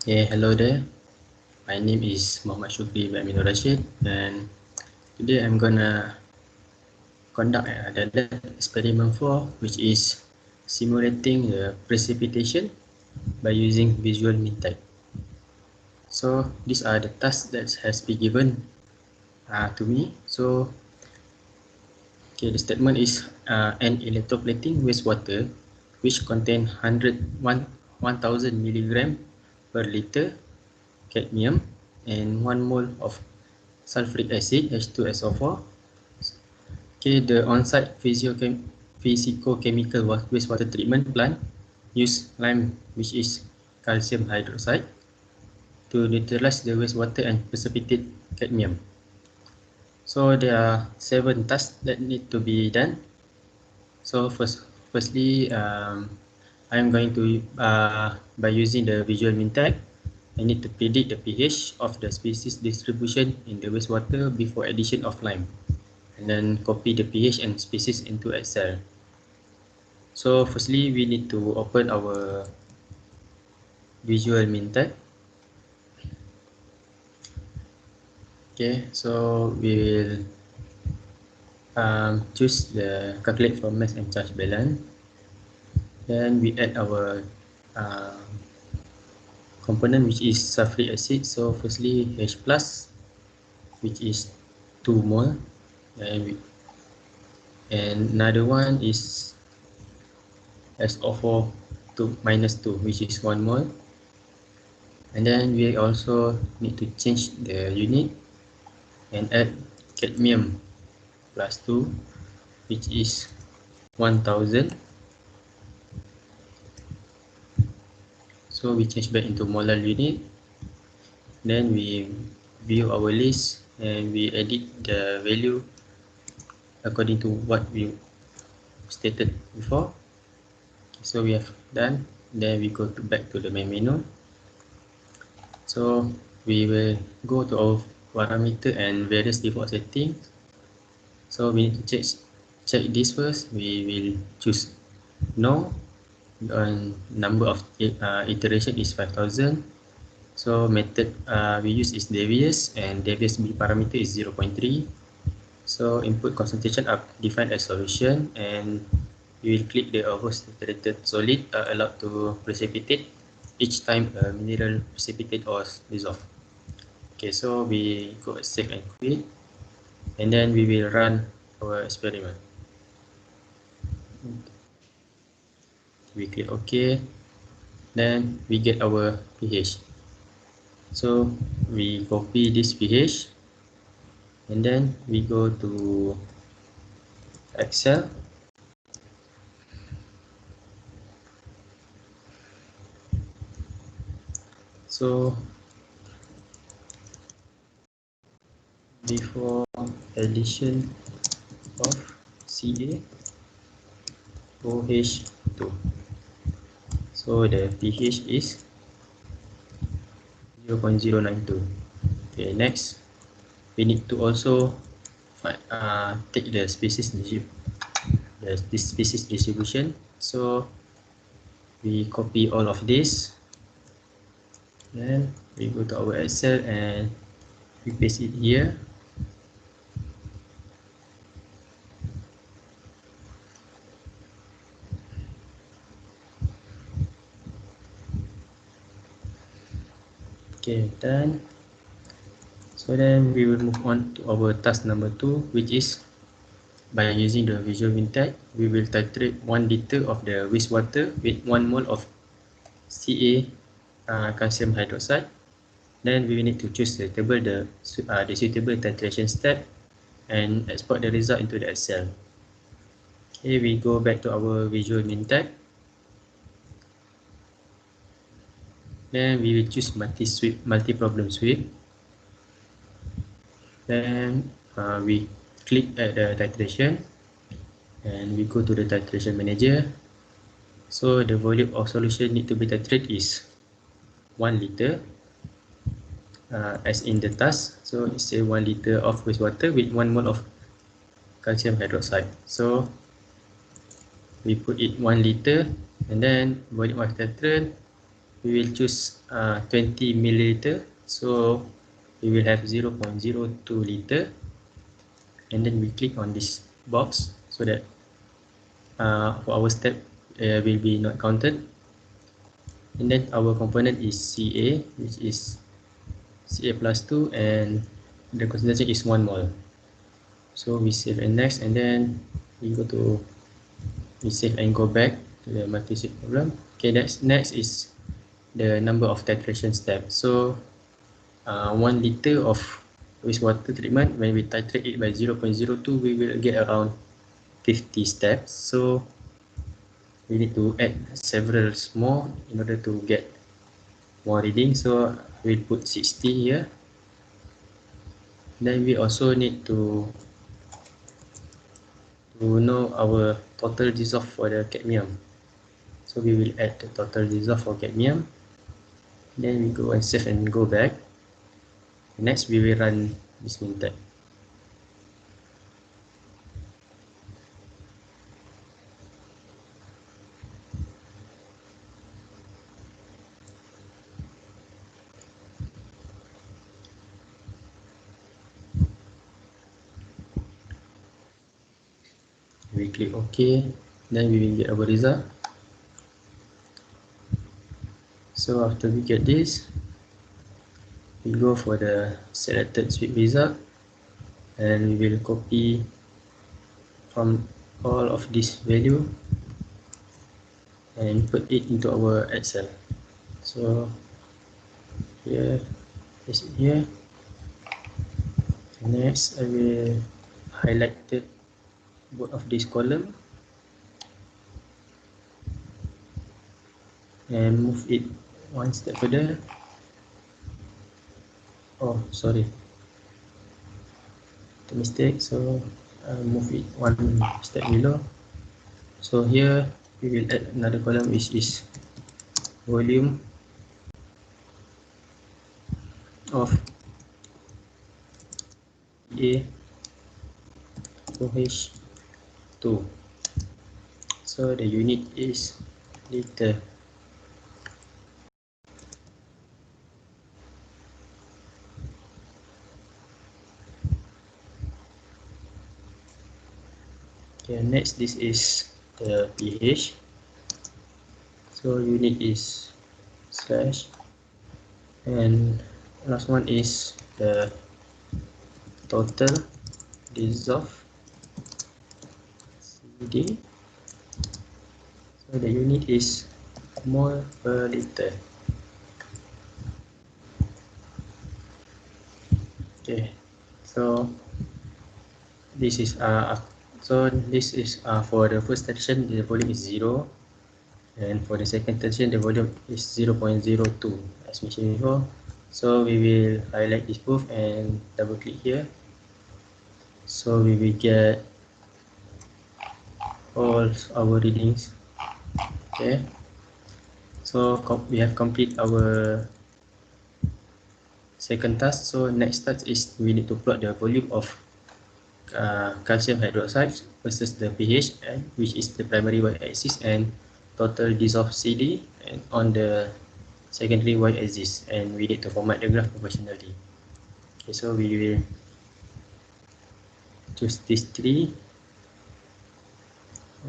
Hello there. My name is Muhammad Shukri Aminur Rashid, and today I'm gonna conduct the lab experiment 4, which is simulating the precipitation by using visual mean-type. So these are the tasks that has been given to me. So the statement is an electroplating wastewater which contain 1000 milligram per liter cadmium and 1 mole of sulfuric acid H2SO4. The on-site physicochemical wastewater treatment plant use lime, which is calcium hydroxide, to neutralize the wastewater and precipitate cadmium. So there are 7 tasks that need to be done. So firstly, I'm going to by using the visual mean-type, I need to predict the pH of the species distribution in the wastewater before addition of lime, and then copy the pH and species into Excel. So firstly, we need to open our visual mean-type. So we will choose the calculate for mass and charge balance. Then we add our component, which is sulfuric acid. So firstly, H plus, which is 2 mole, and another one is SO4 minus 2, which is 1 mole. And then we also need to change the unit and add cadmium plus 2, which is 1000. So we change back into molar unit. Then we view our list and we edit the value according to what we stated before. So we have done. Then we go back to the main menu. So we will go to our parameter and various default settings. So we need to check this first. We will choose no, and number of iteration is 5000. So method we use is devious, and devious B parameter is 0.3. So input concentration are defined as solution, and we will click the oversaturated solid allowed to precipitate each time a mineral precipitate or dissolve. So we go save and quit, and then we will run our experiment. We click OK, then we get our pH. So we copy this pH, and then we go to Excel. So before addition of Ca OH2, so the pH is 0.092. Next we need to also take the species distribution. So we copy all of this, then we go to our Excel and we paste it here. Done. So then we will move on to our task number 2, which is by using the visual mean-type, we will titrate 1 liter of the wastewater with 1 mole of Ca calcium hydroxide. Then we need to choose the suitable titration step and export the result into the Excel. We go back to our visual mean-type. Then we will choose multi-problem sweep. Then we click at the titration and we go to the titration manager. So the volume of solution need to be titrated is 1 liter as in the task. So it's a 1 liter of wastewater with 1 mole of calcium hydroxide. So we put it 1 liter, and then volume of titrant we will choose 20 milliliter, so we will have 0.02 liter, and then we click on this box so that for our step will be not counted. And then our component is Ca, which is Ca plus 2, and the concentration is 1 mole. So we save and next, and then we save and go back to the multi-step problem. Okay, next is the number of titration steps. So 1 liter of wastewater treatment, when we titrate it by 0.02, we will get around 50 steps. So we need to add several more in order to get more reading. So we'll put 60 here. Then we also need to know our total dissolve for the cadmium. So we will add the total dissolve for cadmium. Then we go and save and go back. Next we will run this Mintech. We click OK, then we will get our result. So after we get this, we go for the selected sweep result, and we will copy from all of this value and put it into our Excel. So here is here. Next, I will highlight both of this column and move it one step further. Oh, sorry, the mistake. So move it one step below. So here we will add another column, which is volume of OH2. So the unit is liter. Okay, next this is the pH. So unit is slash, and last one is the total dissolve CD. So the unit is mole per liter. Okay, so this is for the first titration, the volume is 0, and for the second titration, the volume is 0.02 as mentioned before. So we will highlight this both and double click here. So we will get all our readings. Okay, so we have complete our second task. So next task is we need to plot the volume of calcium hydroxide versus the pH, which is the primary y-axis, and total dissolved CD and on the secondary y-axis, and we need to format the graph proportionally. Okay, so we will choose these three.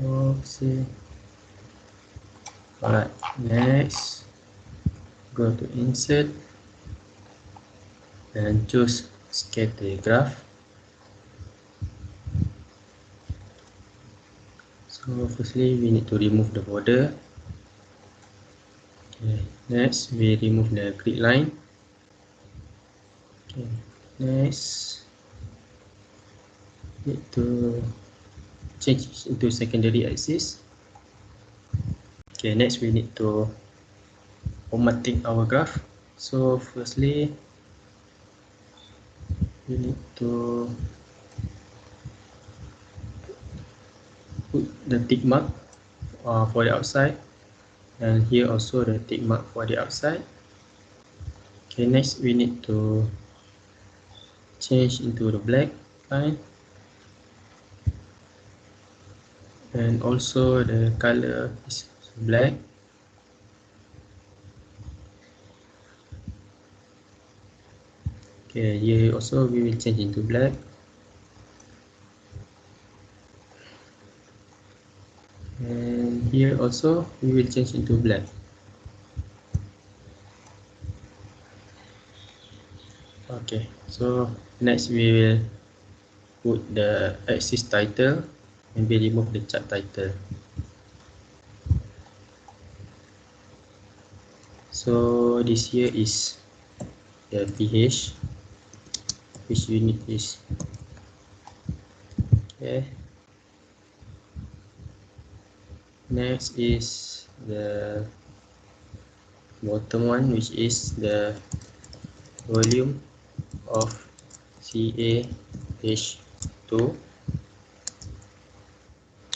Okay. Alright, next go to insert and choose scatter graph. So firstly we need to remove the border. Okay, next we remove the grid line. Okay, next need to change into secondary axis. Okay, next we need to formatting our graph. So firstly we need to put the tick mark for the outside, and here also the tick mark for the outside. Okay, next we need to change into the black line, and also the color is black. Okay, here also we will change into black. And here also we will change into black. Okay, so next we will put the axis title, maybe remove the chart title. So this here is the pH, which unit is okay. Next is the bottom one, which is the volume of CaH2,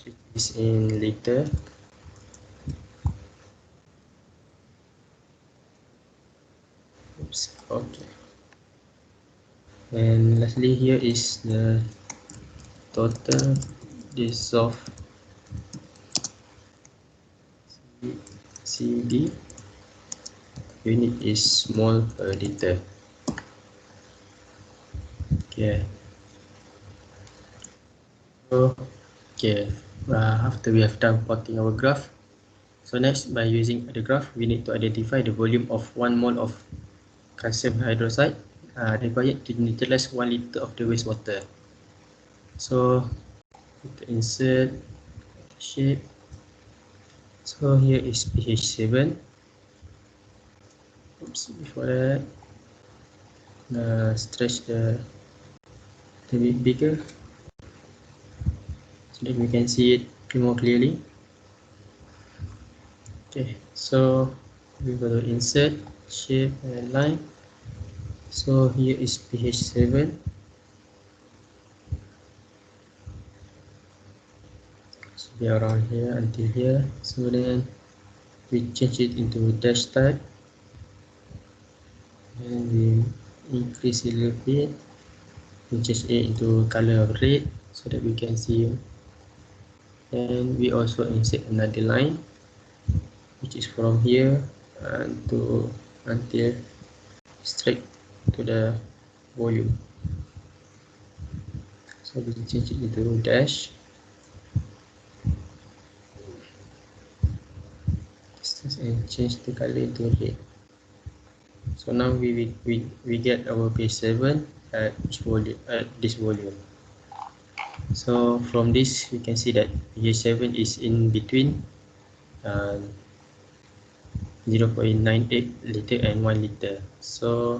which is in liter. Oops, okay. And lastly, here is the total dissolved CD, unit is mole per liter. Okay. So, okay. After we have done plotting our graph, so next, by using the graph, we need to identify the volume of 1 mole of calcium hydroxide required to neutralize 1 liter of the wastewater. So, to insert shape. So here is pH 7. Oops, before that, stretch the a bit bigger so that we can see it more clearly. Okay, so we go to insert shape and line. So here is pH 7. So be around here until here. So then we change it into dash type, and we increase it a little bit. We change it into color of red so that we can see. And we also insert another line, which is from here to until straight to the volume. So we change it into dash. And change the color into red. So now we get our pH 7 at this volume. So from this we can see that pH 7 is in between 0.98 liter and 1 liter. So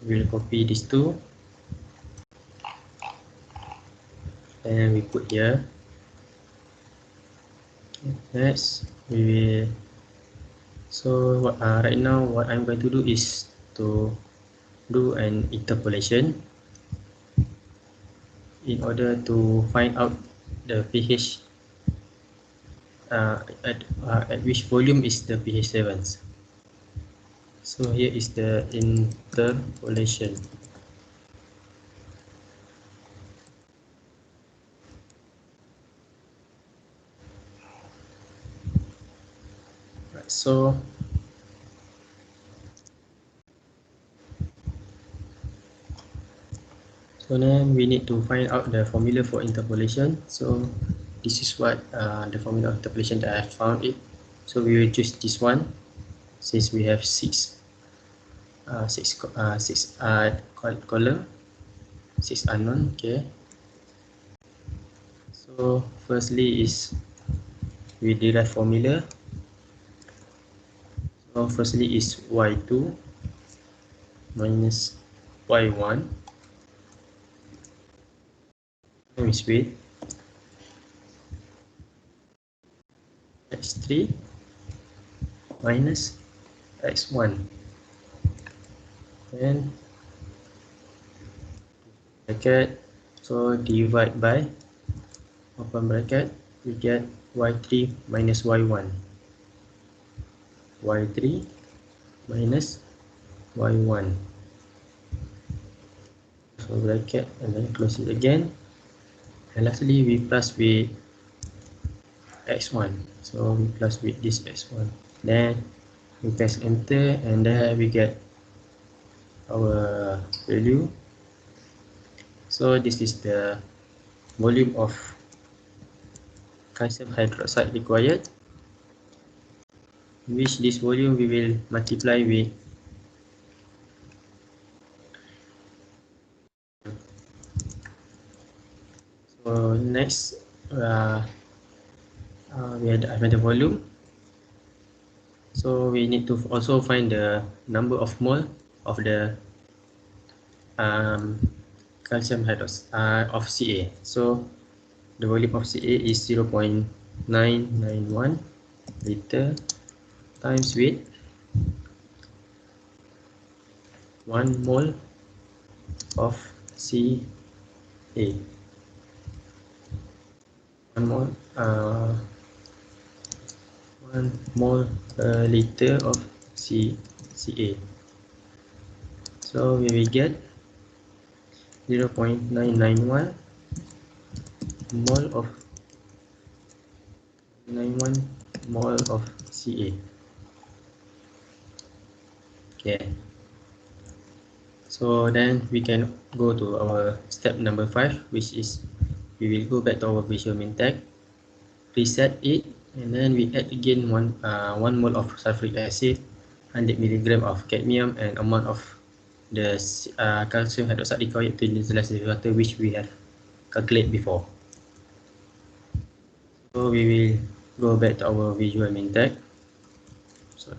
we'll copy these two and we put here. Next we will, so right now what I'm going to do is to do an interpolation in order to find out the pH at which volume is the pH 7. So here is the interpolation. Right, so then we need to find out the formula for interpolation. So this is what the formula of interpolation that I found it. So we will choose this one since we have six column, 6 unknown. Okay. So firstly is we derive formula. So firstly is y2 minus y1 times with x3 minus x1, and bracket, so divide by open bracket, we get y3 minus y1, y3 minus y1, so bracket and then close it again, and lastly we plus with x1, so we plus with this x1, then we press enter, and there we get our value. So this is the volume of calcium hydroxide required, which this volume we will multiply with so next we had the volume, so we need to also find the number of mole of the calcium hydroxide of Ca. So the volume of Ca is 0.991 liter times with 1 mole of Ca. 1 mole 1 mole per liter of Ca. So we will get 0.991 mole of 91 mole of Ca. Okay. So then we can go to our step number 5, which is we will go back to our visual main tag, reset it, and then we add again 1 mole of sulfuric acid, 100 milligram of cadmium, and amount of the calcium hydroxide required to neutralize the water, which we have calculated before. So we will go back to our visual main tag. So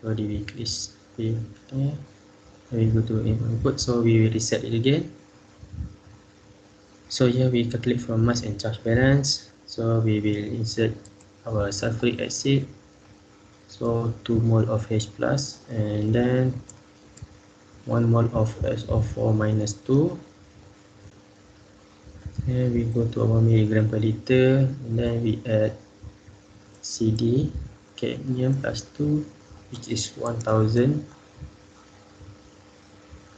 we click here. We go to input, so we will reset it again. So here we calculate from mass and charge balance. So we will insert our sulfuric acid, so 2 mole of H plus, and then 1 mole of SO4 minus 2. Then we go to our milligram per liter, and then we add CD, cadmium plus 2, which is 1000.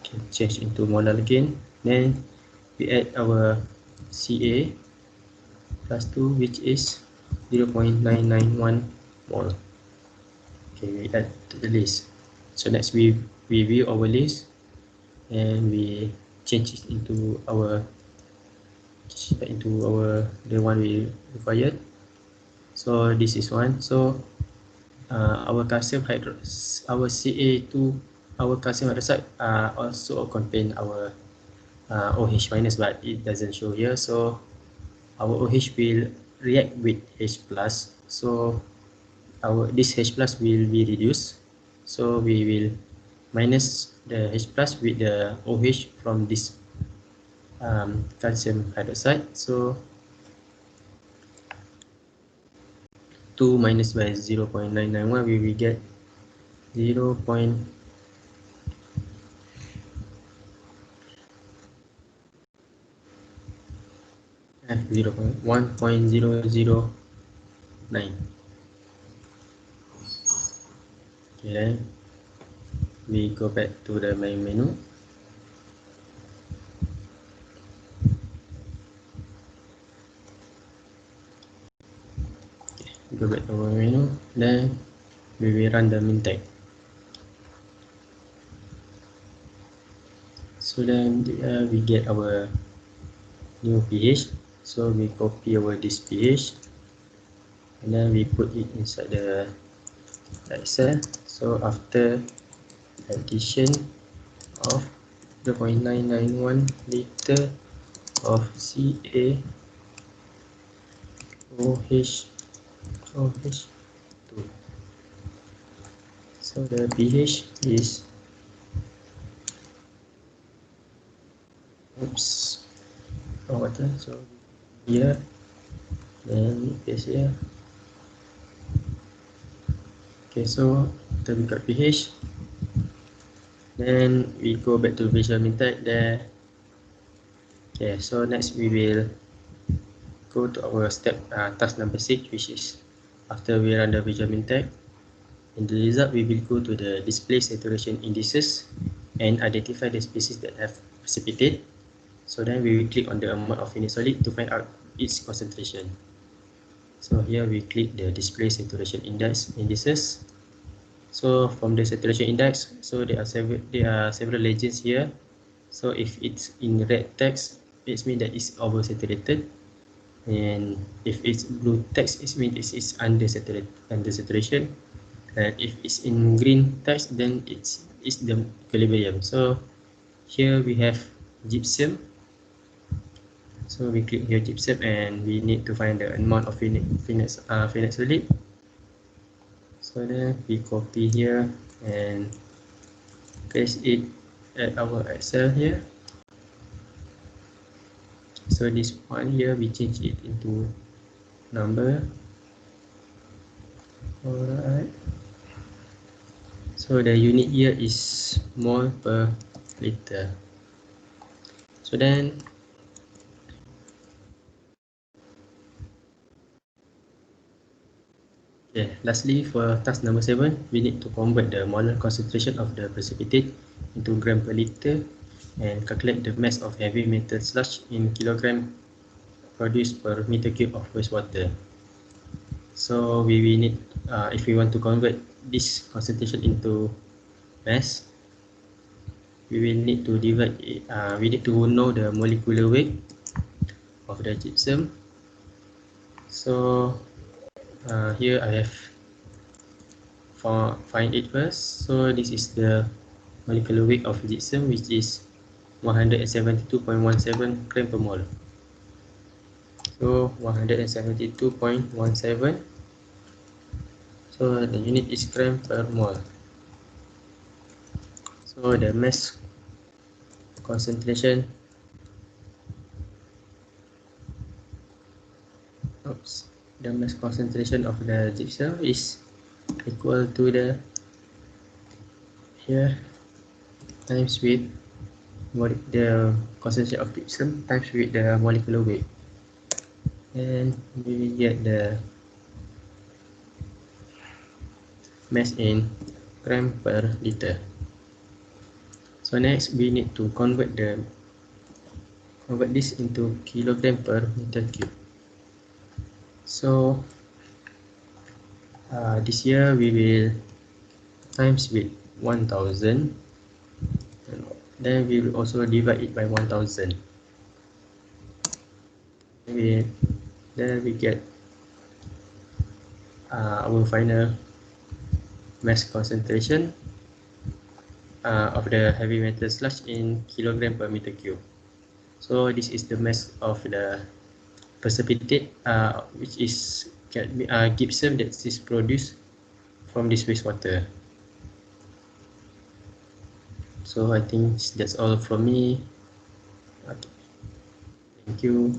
Okay, change into molar again. Then we add our Ca plus 2, which is 0.991 mole. Okay, we add to the list. So next we view our list and we change it into our the one we required. So this is one. So our calcium hydroxide, our Ca2, our calcium hydroxide also contain our OH minus, but it doesn't show here. So our OH will react with H plus. So this H plus will be reduced. So we will minus the H plus with the OH from this calcium hydroxide. So 2 minus by 0.991, we will get 0.1.009. Okay, then we go back to the main menu. Go back to our menu, then we will run the min tag. So then we get our new pH. So we copy this pH and then we put it inside the Excel. So after addition of 0.991 liter of CaOH2, so the pH is water. So here, then paste here. Okay, so after we got pH, then we go back to visual main tag there. Okay, so next we will go to our task number 6, which is after we run the visual main tag. In the result, we will go to the display saturation indices and identify the species that have precipitate. So then we will click on the amount of unit solid to find out its concentration. So here we click the display saturation indices. So from the saturation index, so there are several legends here. So if it's in red text, it means that it's oversaturated, and if it's blue text, it means it's under saturation, and if it's in green text, then it's the equilibrium. So here we have gypsum. So we click here gypsum, and we need to find the amount of finite solid. So then we copy here and paste it at our Excel here. So this one here, we change it into number. Alright. So the unit here is mole per liter. So then lastly, for task number 7, we need to convert the molar concentration of the precipitate into gram per liter and calculate the mass of heavy metal sludge in kilogram produced per meter cube of wastewater. So we need, if we want to convert this concentration into mass, we will need to divide it, we need to know the molecular weight of the gypsum. So here I have find it first. So this is the molecular weight of gypsum, which is 172.17 gram per mole. So 172.17. So the unit is gram per mole. So the mass concentration, the mass concentration of the gypsum is equal to the here times with the concentration of gypsum times with the molecular weight, and we will get the mass in gram per liter. So next we need to convert this into kilogram per meter cube. So this year we will times with 1000, and then we will also divide it by 1000. Then we get our final mass concentration of the heavy metal sludge in kilogram per meter cube. So this is the mass of the precipitate, which is gypsum that is produced from this wastewater. So I think that's all from me. Okay. Thank you.